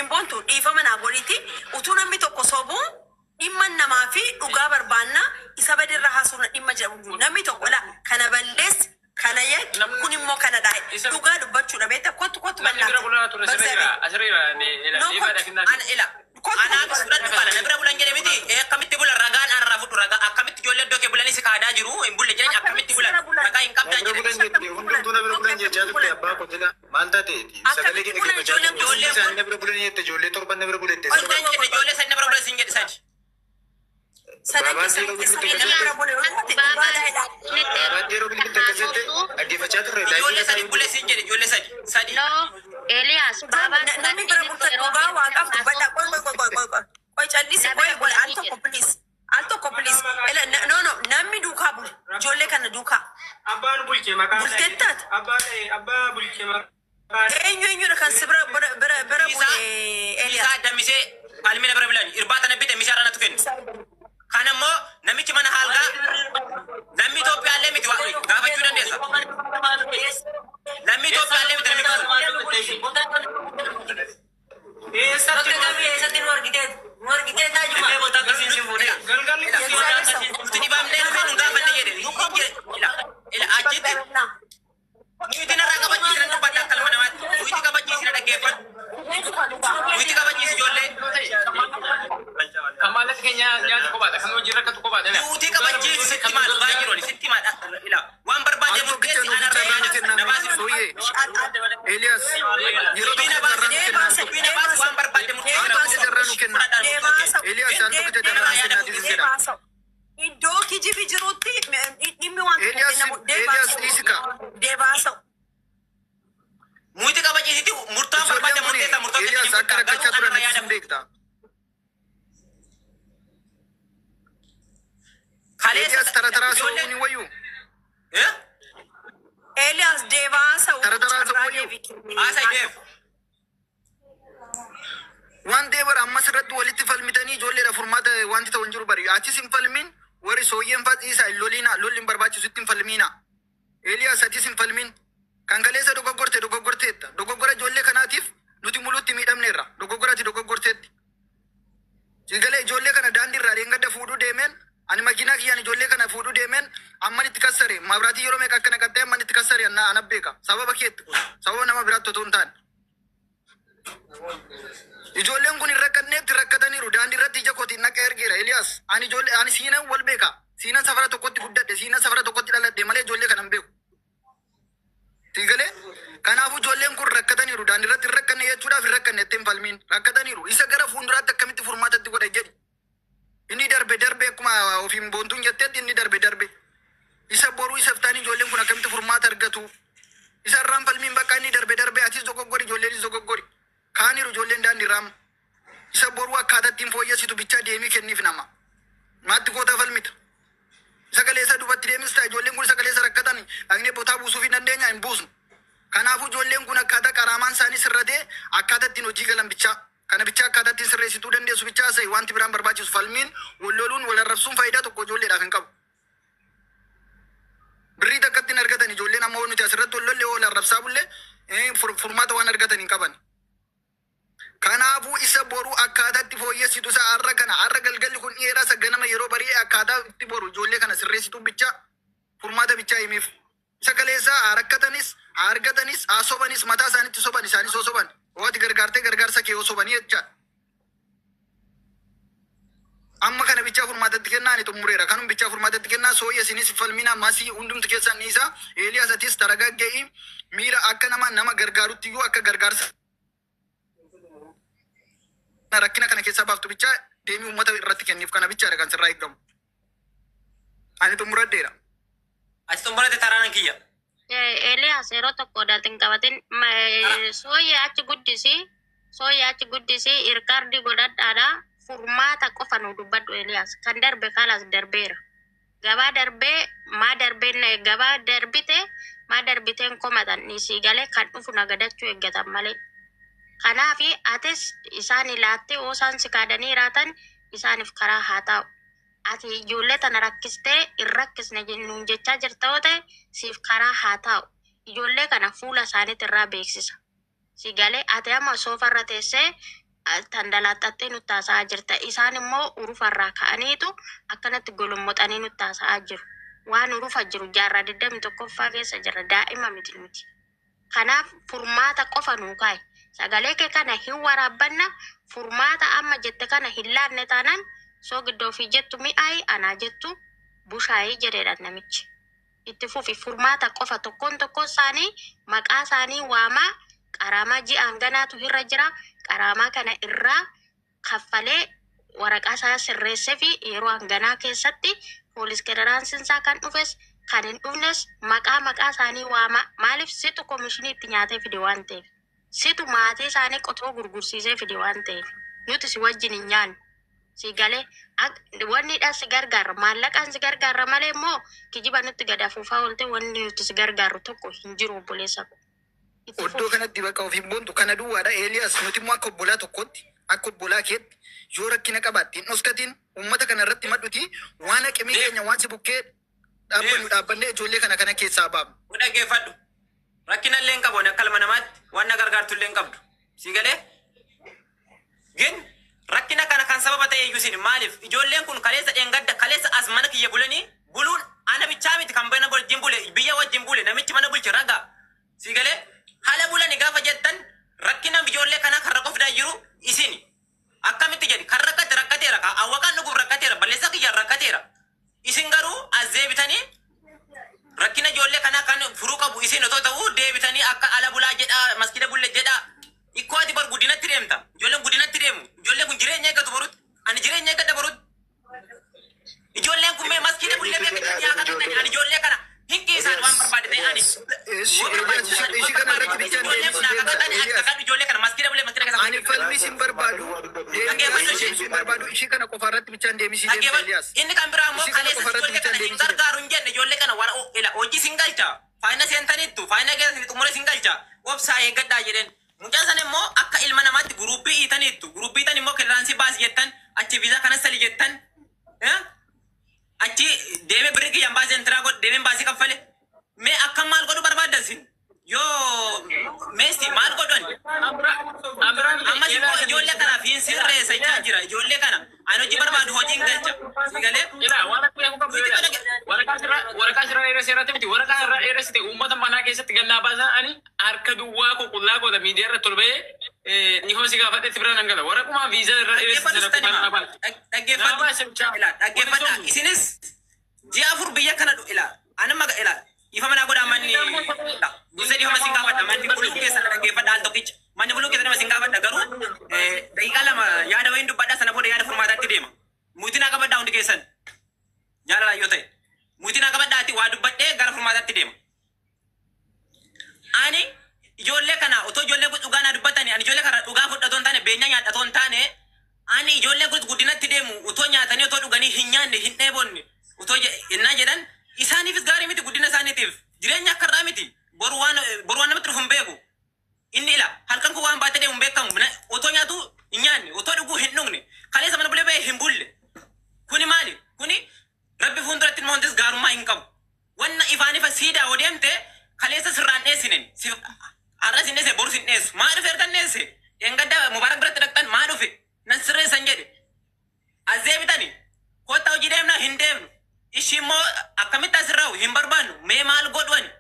Simbontu dhiifama naa godhiti utuu namni tokko sobuu dhimma namaa fi dhugaa barbaanna isa badirra haasofna dhimma jedhamu namni tokko la kana ballees kana yak kun immoo kana dhaa'e dhugaa dubbachuudha beekta kottu bal'aa ana surat kala nabira bulan jedhe miti akkamitti bula ragaan arraa fudu ragaa akkamitti ijoollee iddoo kee bulanii si kaadaa jiru hin bulle jedhani akkamitti bulan ragaa hin qabdaa jedhe hundumtuu nabira bulan jechaa turte abbaa qotina maal taatee sagalee kee ijoollee nabira bulan jette ijoollee torban nabira bulette ijoollee sadi nabira bulan sin jedhe sadi ijoollee sadi bulle sin jedhe ijoollee sadi Elias, Baba, nami berbuka wakaf bada koi chalisi koi alto koplis ela no nami duka bul jolle kana duka abban bulke maka bulketat abba bulke maka enyu kan sebra bere Elias damise almina bere bilani irbata nabite misara natuken kana mo nami ci mana halga nami Ethiopia le miti wa gabachu dandesa nami Ethiopia le miti nami Kamalat kenya nyaata kophaadha kan hojii rakkatu kophaadha nuti kabachiisu sitti maal dhugaa jiru sitti maal ila waan barbaade murteessi ana Elias yeroo bina baas waan barbaade murteessi Elias alto kete darra iddoo kijibi jirutti dhimmi waan Elias isika deebaasa muti kabachiisitti murtaa barbaade murteessa murtaa Elias akka rakkachaa turan isin beekta Elias tara sooni wayu Elias deebaasa tara wayu asa deef waan deebar ammas irratti walitti falmitanii ijoolleedha furmaata wanti ta'u hin jiru bari achis hin falmin warri sooyyeen faxiisa lolliin barbaachisu itti hin falmina Elias achis hin falmin kan kaleessa dogoggorteetta dogoggora ijoollee kanaatiif nuti mulutti miidhamneerra dogoggorteetti sigalee ijoollee kana daandii irraa dheengadda fuudhuu deemeen ani makiinaa kiyyaan ijoollee kana fuudhuu deemeen amman itti kassare mabraatii yeroo meeqa akkana qaxxee amman itti kassare ana beeka sababa keetti kun sababa nama biraatti otoo hin taane ijoolleen kun irrakkanneetti rakkataniiru daandii irratti ija kootiin naqa ergeera Elias ani siinan wal beeka siinan safara tokkotti guddadhe siinan safara tokkotti dhaladhe malee ijoollee kana hin beeku sigalee kanaafuu ijoolleen kun rakkataniiru daandii irratti hin rakkanne jechuudhaaf hin rakkanne ittiin falmiin rakkataniiru isa gara fuulduraatti akkamitti furmaatatti godha jedhi inni darbe akkuma ofiin boontuun jetteetti inni darbe isa boruu isa fitaanii ijoolleen kun akkamitti furmaata argatu isa irraan falmiin bakka inni darbe atis dogoggori ijoolleen dogoggori kaaniiru ijoolleen daandii raam isa boruu akkaatatti hin fooyyessitu bichaa deemii kenniif nama maatti goota falmita sagalee isa dubatti deemis ta'a ijoolleen kun sagalee isa rakkatan dhaqnee botaa buusuuf hin dandeenya hin buusnu kanaafuu ijoolleen kun akkaataa qaraamaan isaanii sirratee akkaataa ittiin hojii galan bichaa kana bichaa akkaataa ittiin sirreessituu dandeessu bichaa sa'i wanti biraan barbaachisu falmiin walloluun wal arrabsuun faayidaa tokko ijoolleedhaaf hin qabu birrii takkatti hin argatan ijoolleen amma nuti asirratti wallollee wal arrabsaa bullee furmaata waan argatan hin qaban kanaafuu isa boruu akkaataatti fooyyessitu isa har'a galgalli kun dheeraa isa ganama yeroo barii akkaataa itti boru ijoollee kana sirreessituu bichaa furmaata bichaa himiif isa kaleessaa harakkatanis argatanis sobanis mataa isaanitti soban isaanis soban waati gargaartee gargaarsa kee sobanii jecha amma kana bichaa furmaatatti kennaa ni xumureera kanum bichaa furmaatatti kennaa sooyya isinis falmina masii hundumti keessan isa Elias atis taragaggee miira akka nama gargaarutti iyyuu akka gargaarsa rakkina kana keessaa baaftu bichaa deemii uummata irratti kenniif kana bichaadha kan sirraa eeggamu ani xumuradheera ati xumurate taraanan kiyya Elias yeroo tokko daatin qabatin sooyya achi guddisi irkaardi godhadhaadha furmaata qofa nu dubbadhu Elias kan darbe kalas darbeera gabaa darbee gabaa darbiteen komatan isii galee kan dhufu nagadachuu eeggatan malee kanaafi atis isaan ilaattee osaan si kaadanii raatan isaaniif karaa haa ta'u ati ijoollee tana rakkistee hin rakkisne nuun jechaa jirta yoo ta'e siif karaa haa ta'u ijoollee kana fuula isaaniitti irraa beeksisa si galee ati amma soofarra teessee tandalaxaxxee nutti haasa'aa jirta. Isaan immoo urufarraa ka'aniitu akkanatti golommoxanii nutti haasa'aa jiru. Waan urufa jiru jaarraa 21ffaa keessa jira. Daa'ima miti nuti. Kanaaf furmaata qofa nuu kaa'i. Sagalee kee kana hin waraabbanna. Furmaata amma jette kana hin laanne taanaan soo giddoo ofii jettu mi'aayi anaa jettu bushaayii jedheedha namichi. Itti fufi furmaata qofa tokkoon isaanii maqaa isaanii waamaa. Qaramaa ji'aan ganaatu irra jira. Qaramaa kana irraa kaffalee waraqaa isaa sirreessee fi yeroo hanganaa keessatti poolis federaansiin isaa kan dhufes kan hin dhufnes maqaa isaanii waamaa. Maaliif situ komishinii itti nyaatee fide waan ta'eef. Situ maatii isaanii qotoo gurgursiisee fide waan ta'eef. Nuti si wajjin hin nyaannu. Si galee wanni dha si gargaara. Maallaqaan si gargaara malee immoo kijiba nutti gad afuufaa oolte wanni nuti si gargaaru tokko hin jiru obboleessa ko. Oddoo kanatti bakka ofiin boontu kana duwwaadha. Eeliyaas nuti immoo akka obbolaa tokkotti akka obbolaa keetti yoo rakkina qabaatti hin dhoskatiin uummata kana irratti madhuti waan haqimii keenya waan si bukkee dhaabbannee ijoollee kana keessaa baafnu. Dhaggeeffadhu. Rakkina illee hin qabu akka ilma namaatti waan na gargaartu illee hin qabdu. Si galee? Gin rakkina kana kan sababa ta'e iyyuu maaliif ijoolleen kun kaleessa dheengadda kaleessa as mana kiyya bulanii buluun ana bichaa miti kan mana wajjin bule biyya wajjin bule namichi mana bulche ragaa. Si galee? Haala bulani gaafa jettan rakkina ijoollee kana kan rakkofdaa jiru isin akkamitti jedhi kan rakkateera kan awwaqaan dhuguuf rakkateera balleessaa kiyyaan rakkateera isin garuu as deebitanii rakkina ijoollee kana kan furuu qabu isin otoo ta'uu deebitanii akka ala bulaa jedhaa maskida bulle jedhaa ikkoo ati bar guddinatti deemta ijoolleen guddinatti deemu ijoolleen kun jireenya eeggatu barutti ani jireenya eeggadha barutti ijoolleen kun mee maskida bulle beekatanii haa kadhatanii ani ijoollee kana hinki isaan waan barbaade ta'e ani Ishii kana irratti bichaan ijoollee kana maskida bulle maskida keessa ani falmii sin barbaadu. Sin barbaadu ishii kana qofa irratti bichaan deemisii deemsa Eeliyaas. Inni kan biraa immoo kaleessa ijoollee kana hin gargaaru hin jenne ijoollee kana hojii sin galcha faayina seentaniittu faayina keessatti xumura sin galcha obsaa eeggadhaa jedheen mucaan sana immoo akka ilma namaatti guruuppii hiitaniittu guruuppii hiitan immoo kiliraansii baasii jettan achi viizaa kanas sali jettan achi deeme birrii kiyyaan baasii intiraa godhe deemeen baasii kaffale mee akka maal godhu barbaaddan sin yoo meesti maal godhan ammas immoo ijoollee kanaaf hin sirreessa jechaa jira ijoollee kana ani hojii barbaadu hojii hin galcha si galee waraqaa sirraa dheeressee irratti miti waraqaa irraa dheeressite uummata manaa keessatti gannaa baasan ani harka duwwaa qullaa godha miidiyaa irratti ol bahee dhihoo si gaafadhetti bira nan gala waraqumaa viizaa irraa dhaggeeffadha isinis ji'a 4 biyya kana ilaa anamma ilaa ifa mana godhaa manni dursee dhihoo masin gaafadha manni buluu keessa dhaggeeffadha al tokkicha manni buluu keessa nama sin gaafadha garuu daqiiqaa 2 yaada wayin dubbadhaa sana booda yaada furmaataatti deema muutiin haa qabadhaa hundi keessan jaalala yoo ta'e muutiin haa qabadhaatti waa dubbadhee gara furmaataatti deema. Ani ijoollee kana otoo ijoollee kun dhugaa naa dubbatanii ani ijoollee kana dhugaa fudhatoo hin taane beenyaa nyaadhatoo hin taane ani ijoollee kun guddinatti deemu otoo nyaatanii otoo dhuganii hin nyaanne hin dheebonne otoo innaa jedhan isaaniifis gaarii miti guddina isaaniitiif jireenya akka irraa miti boru waan namatti dhufu hin beeku inni ila halkan kun waan baatee deemu hin beekamu otoo nyaatu hin nyaanne otoo dhuguu hin dhugne kaleessa mana bulee bahee hin bulle kuni maali kuni rabbi fuulduratti ilma hundas gaarummaa hin qabu wanna ifaan ifa siidaa oo deemte kaleessa sirraan dheessinen arras hin dheesse borus hin dheessu maa dhufe ergan dheesse engadda mubaarak biratti dhaqxan maa dhufe nan sirreessan jedhe as deebitani kotta hojii deemna hin deemnu ishii immoo akkamitti asirraa'u hin barbaannu mee maal godhuani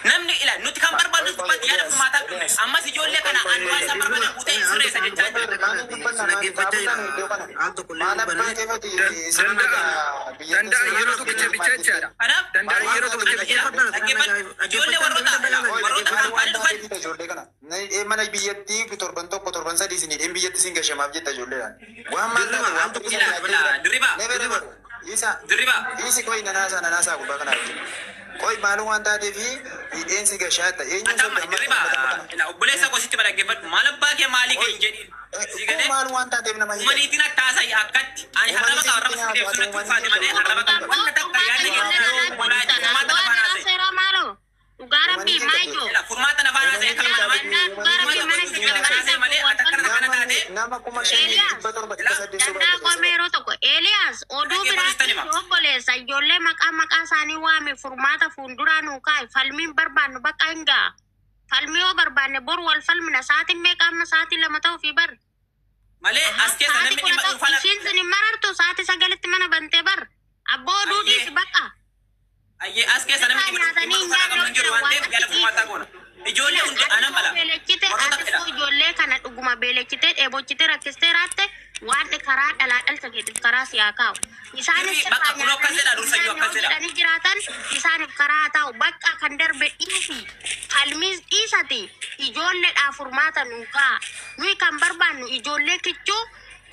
namni ila nuti kan barbaannu dubbatti yaada furmaataa dhufne ammas ijoollee kana andu'aa isaa barbaadan guutee sirreessa jechaa Danda'a yeroo tokkicha bichaa jechaadha. kanaaf Danda'a yeroo tokkicha ijoollee warroota kan dhufan mana biyyattii torban tokko torban sadii isin hidheen biyyatti isin gashamaaf jetta ijoolleedhaan. Waan maal dirriba isi koi nanaasaa gubbaa kanaa jechuudha. Koi maaluu waan taateef hidheen si gashaata. dirriba obboleessa kositti dhaggeeffadhu maal abbaa kee maalii kee hin jedhin Maaluu waan taateef nama hin umaniitiin akkaasaa akkatti ani harraba qaba harraba si deebisuu natti ulfaate malee harraba qaba wanna takka yaadni seera maalo dhugaa rabbii maayyo furmaata nafaan haasa'e kan nama kuma shanii dhibba torba dhibba saddeet dandaa qormee yeroo tokko Eeliyaas oduu biraatti obboleessa ijoollee maqaa isaanii waame furmaata fuulduraa nuu kaa'i falmiin barbaannu bakka hin ga'a falmiyoo barbaanne bor wal falmina sa'aatiin meeqa amma sa'aatii lama ta'uu fi bar. Malee as keessa namni dhimma dhuunfaa Ishiin sin marartu sa'aatii sagalitti mana bantee bar. Abboo duudhiis baqa. ayyee as keessa namni dhimma dhuunfaa qabu hin jiru waan ta'eef yaala furmaataa goona. Ijoollee hundi anan mala. Ijoollee kana dhuguma beelechitee dheebochitee rakkistee raatte waan karaa dhalaa dhalcha keetiif karaa siyaa kaa'u. Isaanis bakka kun akkasidha dursayyuu akkasidha. jedhanii jiraatan isaaniif karaa taa'u bakka kan darbe dhiisi falmiis dhiisati ijoolleedhaaf furmaata nuu ka'a. Nuyi kan barbaannu ijoollee kichuu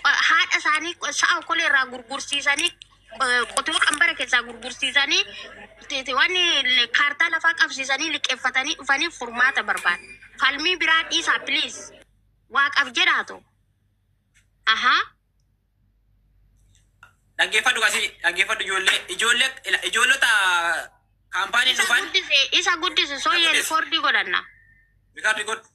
haadha isaanii sa'a kolee irraa gurgursiisanii qotuu qambara keessaa gurgursiisanii waan kaartaa lafaa qabsiisanii liqeeffatanii dhufanii furmaata barbaadu. Falmii biraa dhiisaa please. Waaqaf jedhaatu. Ahaa. Dhaggeeffadhu kasi dhaggeeffadhu ijoollota kaampaanii dhufan. Isa guddise sooyyee rikoordii godhanna. Rikoordii godhu.